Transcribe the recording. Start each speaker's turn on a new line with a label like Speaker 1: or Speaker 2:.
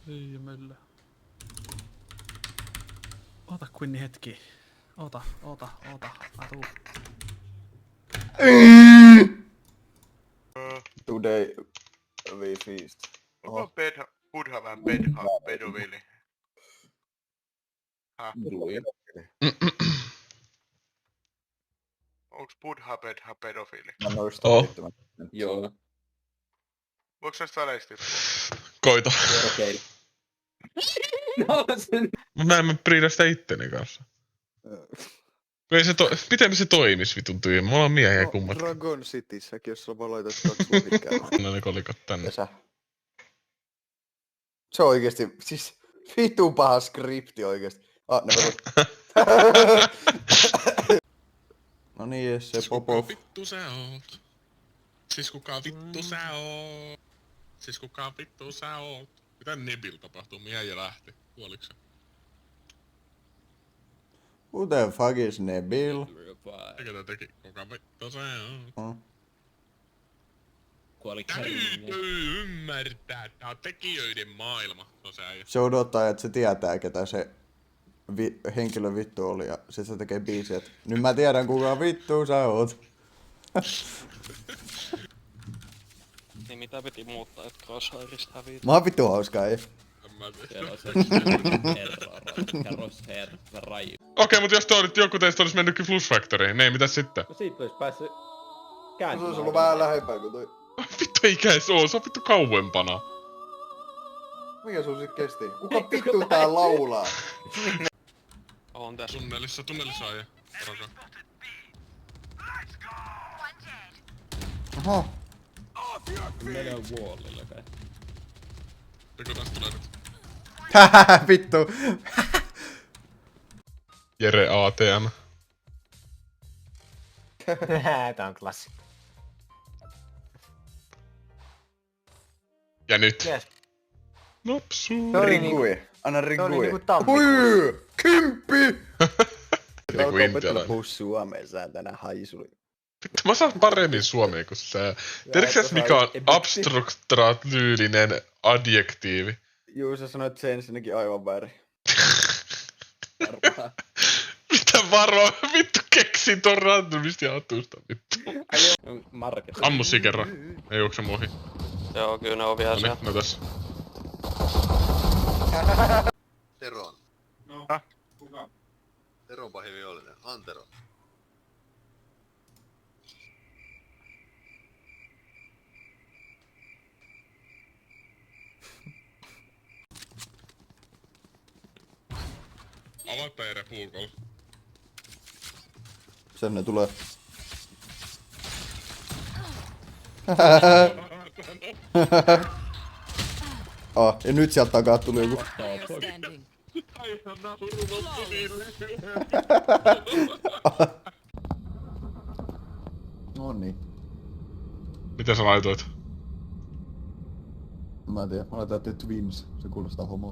Speaker 1: Ei möllä. Oota Quinni hetki. Oota. Mä tuun.
Speaker 2: Today we feast.
Speaker 3: Onko Buddha vähän pedofili? Onks Buddha pedofili?
Speaker 2: Mä noista vittu.
Speaker 4: Joo.
Speaker 3: Voiko näistä väleistä puhua?
Speaker 5: Koita.
Speaker 4: Okei. No sen...
Speaker 5: Mä en priida sitä itteni kanssa. Ei se miten se toimis vitun tyy? Me ollaan miehiä kummatkin.
Speaker 2: Dragon Cityssäkin, jos sulla vaan laitat 2 lohikkää.
Speaker 5: No ne kolikot tänne.
Speaker 2: Pesä. Se on oikeesti, siis vitun paha skripti oikeesti. Ne No niin, Jesse Popov.
Speaker 5: Vittu sä oot? Siis kuka vittu sä oot? Siis kuka vittu sä oot? Mitä Nebil tapahtuu? Mihin ja lähti? Kuoliko se?
Speaker 2: Who the fuck is Nebil?
Speaker 5: Mikä tää teki? Kuka vittu sä oot?
Speaker 4: Kuoliko
Speaker 5: Täytyy ymmärtää, tää on tekijöiden maailma. No se äijä.
Speaker 2: Se odottaa, että se tietää, ketä se henkilö vittu oli, ja sit se tekee biisiä, että nyt mä tiedän kuka vittu sä oot.
Speaker 6: Niin mitä piti muuttaa, että Crosshairista häviit?
Speaker 2: Mä oon vittu hauskaa, ei?
Speaker 5: En mä tiedä.
Speaker 4: Siellä on se Herra
Speaker 5: Okei, mut jos joku teistä olisi mennytkin Flush Factoryin, niin mitäs sitten?
Speaker 4: No siitä olisi päässyt
Speaker 2: Se
Speaker 4: kääntymään.
Speaker 2: olisi ollut vähän lähempää kuin toi.
Speaker 5: Vittu eikä se oo, se on vittu kauempana.
Speaker 2: Mikä sun sit kesti? Kuka vittu tää laulaa?
Speaker 6: On tässä.
Speaker 5: Tunnelissa on ja varokaa.
Speaker 2: Oho.
Speaker 4: Menee wallille kai.
Speaker 5: Joku taas tulee nyt.
Speaker 2: Vittu.
Speaker 5: Jere ATM.
Speaker 7: Tää on klassi.
Speaker 5: Ja nyt.
Speaker 7: Yes.
Speaker 5: Nopsu.
Speaker 2: Rigui. Anna rigui.
Speaker 7: oli niinku tammikuussa.
Speaker 2: Ui! Kymppi!
Speaker 5: Niinku intialainen.
Speaker 2: puhua suomeen sääntänä haisuli.
Speaker 5: Vittu mä saan paremmin suomea kuin sä. Tiedätkö sä mikä on abstraktratyylinen adjektiivi?
Speaker 2: Juu, sä sanoit sen ensinnäkin aivan väärin.
Speaker 5: Mitä varoa? Vittu keksin ton randomista hatusta vittu.
Speaker 4: Market.
Speaker 5: Ammu kerran. Ei juokse mun ohi.
Speaker 6: Joo, kyllä ne on vielä siellä.
Speaker 5: Noniin, no tässä.
Speaker 8: Teron.
Speaker 3: No. Kuka?
Speaker 8: Teron pahin vihollinen. Antero.
Speaker 5: Avaa Peere puukolla.
Speaker 2: Sen ne tulee. Ja nyt sieltä takaa tuli joku.
Speaker 5: Aivan nauru loppu niille.
Speaker 2: Noniin.
Speaker 5: Mitä sä laitoit?
Speaker 2: Mä en tiedä, mä laitan Twins. Se kuulostaa homolta.